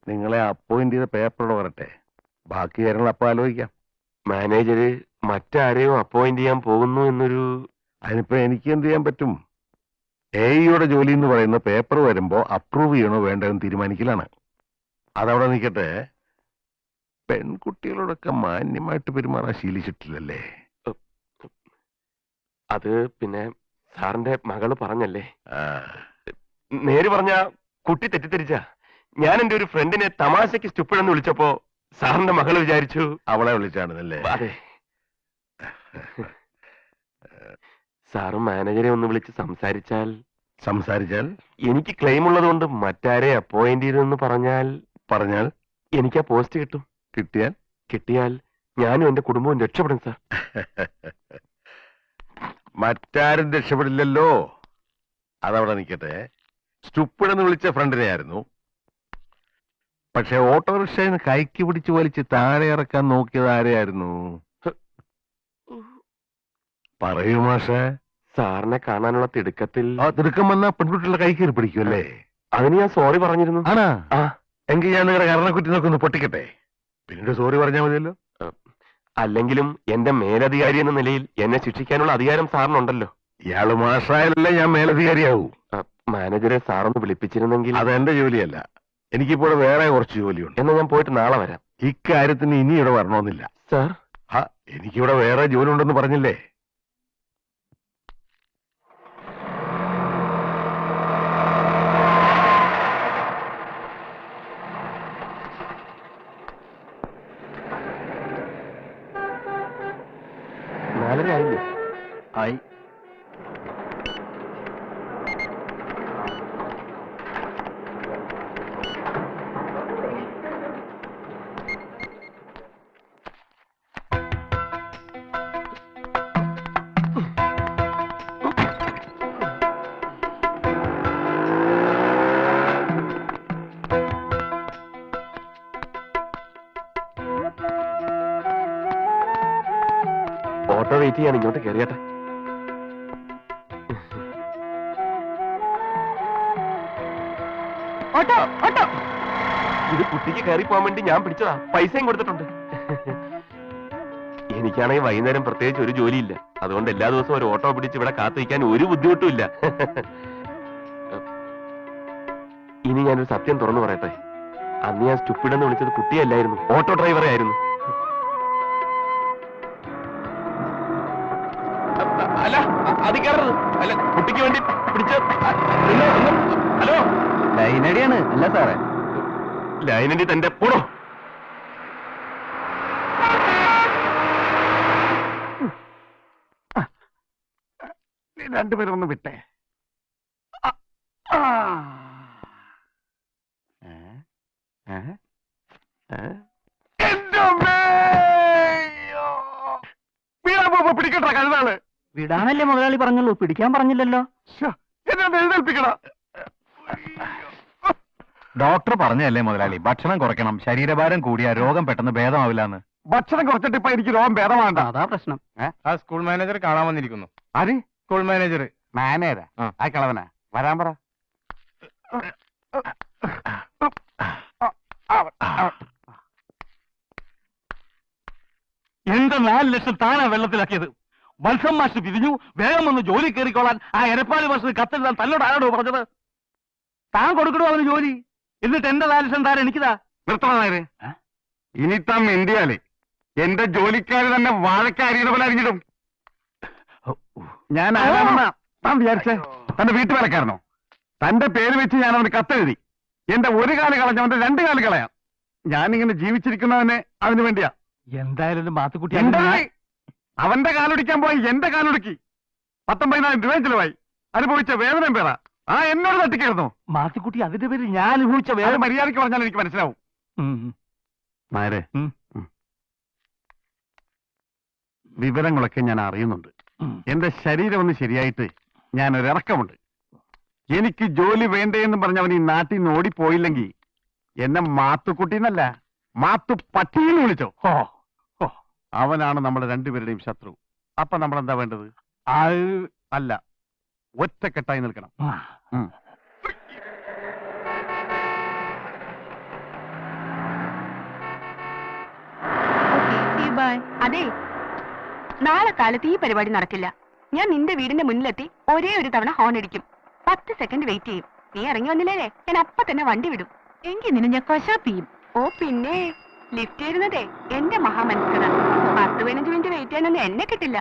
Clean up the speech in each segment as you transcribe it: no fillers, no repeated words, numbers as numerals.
നിങ്ങളെ അപ്പോയിന്റ് ചെയ്ത പേപ്പറോട് വരട്ടെ, ബാക്കി കാര്യങ്ങൾ അപ്പൊ ആലോചിക്കാം. മാനേജര് മറ്റാരെയും അപ്പോയിന്റ് ചെയ്യാൻ പോകുന്നു എന്നൊരു... അതിനിപ്പോ എനിക്ക് എന്ത് ചെയ്യാൻ പറ്റും? എയുടെ ജോലി എന്ന് പറയുന്ന പേപ്പർ വരുമ്പോ അപ്രൂവ് ചെയ്യണോ വേണ്ടതെന്ന് തീരുമാനിക്കലാണ്. അതവിടെ നിൽക്കട്ടെ, പെൺകുട്ടികളോടൊക്കെ മാന്യമായിട്ട് പെരുമാറാൻ ശീലിച്ചിട്ടില്ലല്ലേ? അത് പിന്നെ സാറിന്റെ മകള് പറഞ്ഞല്ലേ. നേര് പറഞ്ഞ കുട്ടി തെറ്റിദ്ധരിച്ച. ഞാൻ എന്റെ ഒരു ഫ്രണ്ടിനെ തമാശക്ക് സ്റ്റുപ്പിഡെന്ന് വിളിച്ചപ്പോ സാറിന്റെ മകള് വിചാരിച്ചു അവളെ വിളിച്ചാണെന്നല്ലേ? അതെ. സാറും മാനേജറെ ഒന്ന് വിളിച്ച് സംസാരിച്ചാൽ എനിക്ക് ക്ലെയിം ഉള്ളത് കൊണ്ട് മറ്റാരെ അപ്പോയിന്റ് ചെയ്തെന്ന് പറഞ്ഞാൽ എനിക്ക് ആ പോസ്റ്റ് കിട്ടും. കിട്ടിയാൽ ഞാനും എന്റെ കുടുംബവും രക്ഷപ്പെടും സാർ. മറ്റാരും രക്ഷപ്പെടില്ലല്ലോ. അതവിടെ നിൽക്കട്ടെ. സ്റ്റുപ്പിഡെന്ന് വിളിച്ച ഫ്രണ്ടിനെ ആയിരുന്നു. പക്ഷെ ഓട്ടോറിക്ഷയിൽ നിന്ന് കൈക്ക് പിടിച്ച് വലിച്ച് താഴെ ഇറക്കാൻ നോക്കിയത് ആരെയായിരുന്നു? പറയൂ മാഷേ. സാറിനെ കാണാനുള്ള തിടുക്കത്തിൽ... തിടുക്കം വന്നാ പെൺകുട്ടികളുടെ കൈ കയറി പിടിക്കുമല്ലേ? അതിന് ഞാൻ സോറി പറഞ്ഞിരുന്നു. ആണാ? എങ്കിൽ ഞാൻ നിങ്ങളുടെ കരണക്കുറ്റി നോക്കൊന്ന് പൊട്ടിക്കട്ടെ, പിന്നീട് സോറി പറഞ്ഞാൽ മതിയല്ലോ. അല്ലെങ്കിലും എന്റെ മേലധികാരി എന്ന നിലയിൽ എന്നെ ശിക്ഷിക്കാനുള്ള അധികാരം സാറിനുണ്ടല്ലോ. ഇയാള് മാഷായാലല്ലേ ഞാൻ മേലധികാരിയാവൂ. മാനേജറെ സാറൊന്ന് വിളിപ്പിച്ചിരുന്നെങ്കിൽ... അതെന്റെ ജോലിയല്ല, എനിക്കിപ്പോൾ വേറെ കുറച്ച് ജോലിയുണ്ട്. എന്നാ ഞാൻ പോയിട്ട് നാളെ വരാം. ഇക്കാര്യത്തിന് ഇനി ഇവിടെ വരണമെന്നില്ല സാർ. എനിക്കിവിടെ വേറെ ജോലി ഉണ്ടെന്ന് പറഞ്ഞില്ലേ? ആയി. ഓട്ടോ വെയിറ്റ് ചെയ്യാൻ ഇങ്ങോട്ട് കയറിയട്ടെ. ഇത് കുട്ടിക്ക് കയറി പോകാൻ വേണ്ടി ഞാൻ പിടിച്ചതാ. പൈസയും കൊടുത്തിട്ടുണ്ട്. എനിക്കാണെങ്കിൽ വൈകുന്നേരം പ്രത്യേകിച്ച് ഒരു ജോലിയില്ല. അതുകൊണ്ട് എല്ലാ ദിവസവും ഒരു ഓട്ടോ പിടിച്ച് ഇവിടെ കാത്തിരിക്കാൻ ഒരു ബുദ്ധിമുട്ടും ഇല്ല. ഇനി ഞാനൊരു സത്യം തുറന്നു പറയട്ടെ. അന്ന് ഞാൻ സ്റ്റുപ്പിഡെന്ന് വിളിച്ചത് കുട്ടിയല്ലായിരുന്നു, ഓട്ടോ ഡ്രൈവറെ ആയിരുന്നു. അല്ല, അത് കയറരുത്. അല്ല, കുട്ടിക്ക് വേണ്ടി പിടിച്ച്... ഹലോ, ലൈനടിയാണ്. അല്ല സാറേ, ലൈനടി തന്റെ പോടോ. രണ്ടുപേരും ഒന്ന് വിട്ടേ. പിടിക്കട്ട കഴുതാണ്. വിടാനല്ലേ മുതലാളി പറഞ്ഞുള്ളൂ, പിടിക്കാൻ പറഞ്ഞില്ലല്ലോ. എഴുന്നേൽപ്പിക്കണ. ഡോക്ടർ പറഞ്ഞല്ലേ മുതലാളി, ഭക്ഷണം കുറയ്ക്കണം, ശരീരഭാരം കൂടിയാ രോഗം പെട്ടെന്ന് ഭേദമാവില്ലാന്ന്. ഭക്ഷണം കുറച്ചിട്ട് ഇപ്പൊ എനിക്ക് രോഗം ഭേദമാണ്ട. അതാ പ്രശ്നം. ആ സ്കൂൾ മാനേജർ കാണാൻ വന്നിരിക്കുന്നു. ആര്? School manager. മാനേജരാ? ആ കളവനാ, വരാൻ പറ. എന്റെ 4 ലക്ഷം താനാ വെള്ളത്തിലാക്കിയത്. മത്സം മാഷ് പിരിഞ്ഞു, വേഗം ഒന്ന് ജോലി കയറിക്കോളാൻ ആ എരപ്പാളി മാഷ് കത്തെഴുതാൻ തന്നോട് ആരോടോ പറഞ്ഞത്? താൻ കൊടുക്കണോ അവന് ജോലി? എന്നിട്ട് എന്റെ 4 ലക്ഷം താൻ എനിക്കിതാ. നിർത്തണേ. ഇനി താൻ ഇന്ത്യയിലെ എന്റെ ജോലിക്കാര് തന്നെ വാഴക്കാരിയുടെ പോലെ അറിഞ്ഞിടും. ഞാൻ ആരാണെന്നാ താൻ വിചാരിച്ചേ? തന്റെ വീട്ടുവേലക്കാരനോ? തന്റെ പേര് വെച്ച് ഞാൻ അവന് കത്തെഴുതി. എന്റെ ഒരു കാല് കളഞ്ഞവന്റെ 2 കാല് കളയാം. ഞാനിങ്ങനെ ജീവിച്ചിരിക്കുന്നവനെ അതിനു വേണ്ടിയാ. എന്തായാലും മാത്തുക്കുട്ടി അവന്റെ കാലൊടിക്കാൻ പോയി എന്റെ കാലൊടുക്കി 19,000 രൂപ ചിലവായി. അനുഭവിച്ച വേദനയും പേരാ. എന്നോട് തട്ടിക്കായിരുന്നു. മാത്തുക്കുട്ടി, അതിന്റെ പേരിൽ ഞാൻ അനുഭവിച്ച വേദന മര്യാദയ്ക്ക് പറഞ്ഞാൽ എനിക്ക് മനസ്സിലാവും. നായരെ, വിവരങ്ങളൊക്കെ ഞാൻ അറിയുന്നുണ്ട്. എന്റെ ശരീരം ഒന്ന് ശരിയായിട്ട് ഞാനൊരിറക്കമുണ്ട്. എനിക്ക് ജോലി വേണ്ടേന്ന് പറഞ്ഞവൻ ഈ നാട്ടിൽ നിന്ന് ഓടിപ്പോയില്ലെങ്കിൽ എന്നെ മാത്തുക്കുട്ടിന്നല്ല, മാത്തു പട്ടിയെന്ന് വിളിച്ചോ. അവനാണ് നമ്മുടെ രണ്ടുപേരുടെയും ശത്രു. അപ്പൊ നമ്മളെന്താ വേണ്ടത്? അല്ല, ഒറ്റക്കെട്ടായി നിൽക്കണം. ബൈ. അതെ, നാളെ കാലത്ത് ഈ പരിപാടി നടക്കില്ല. ഞാൻ നിന്റെ വീടിന്റെ മുന്നിലെത്തി ഒരേ ഒരു തവണ ഹോൺ അടിക്കും. 10 സെക്കൻഡ് വെയിറ്റ് ചെയ്യും. നീ ഇറങ്ങി വന്നില്ലേ, ഞാൻ അപ്പൊ തന്നെ വണ്ടി വിടും. എങ്കിൽ നിന്നെ ഞാൻ കശാപ്പിയും. ഓ പിന്നെ, ലിഫ്റ്റ് ചെയ്യുന്നതേ എന്റെ മഹാമനസ്കത. 10-15 മിനിറ്റ് വെയിറ്റ് ചെയ്യാനൊന്നും എന്നെ കിട്ടില്ല.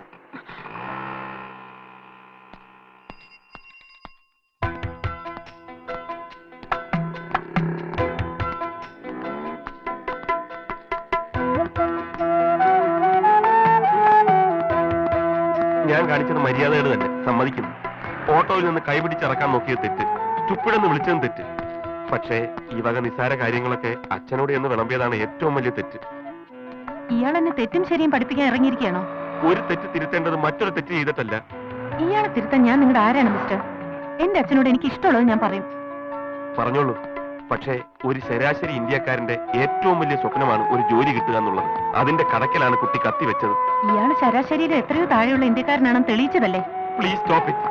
ഞാൻ കാണിച്ചത് മര്യാദകൾ തന്നെ, സമ്മതിക്കുന്നു. ഓട്ടോയിൽ നിന്ന് കൈപിടിച്ചിറക്കാൻ നോക്കിയത് തെറ്റ്, ചുപ്പിടെന്ന് വിളിച്ചതും തെറ്റ്. പക്ഷേ ഈ വക നിസ്സാര കാര്യങ്ങളൊക്കെ അച്ഛനോട് എന്ന് വിളമ്പിയതാണ് ഏറ്റവും വലിയ തെറ്റ്. ഇയാൾ എന്നെ തെറ്റും ശരിയും പഠിപ്പിക്കാൻ ഇറങ്ങിയിരിക്കുകയാണോ? ഒരു തെറ്റ് തിരുത്തേണ്ടത് മറ്റൊരു തെറ്റ് ചെയ്തിട്ടല്ല. ഇയാളെ തിരുത്താൻ ഞാൻ നിങ്ങളുടെ ആരാണ് മിസ്റ്റർ? എന്റെ അച്ഛനോട് എനിക്ക് ഇഷ്ടമുള്ളത് ഞാൻ പറയും. പറഞ്ഞോളൂ. പക്ഷേ ഒരു ശരാശരി ഇന്ത്യക്കാരന്റെ ഏറ്റവും വലിയ സ്വപ്നമാണ് ഒരു ജോലി കിട്ടുക എന്നുള്ളത്. അതിന്റെ കടക്കലാണ് കുട്ടി കത്തിവെച്ചത്. ഇയാൾ ശരാശരിയിൽ എത്രയോ താഴെയുള്ള ഇന്ത്യക്കാരനാണെന്ന് തെളിയിച്ചതല്ലേ? Please stop it.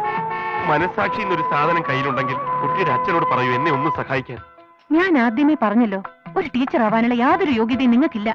മനസാക്ഷി എന്നൊരു സാധനം കയ്യിലുണ്ടെങ്കിൽ കുട്ടിയുടെ അച്ഛനോട് പറയൂ എന്നെ ഒന്ന് സഹായിക്കാൻ. ഞാൻ ആദ്യമേ പറഞ്ഞല്ലോ, ഒരു ടീച്ചർ ആവാനുള്ള യാതൊരു യോഗ്യതയും നിങ്ങൾക്കില്ല.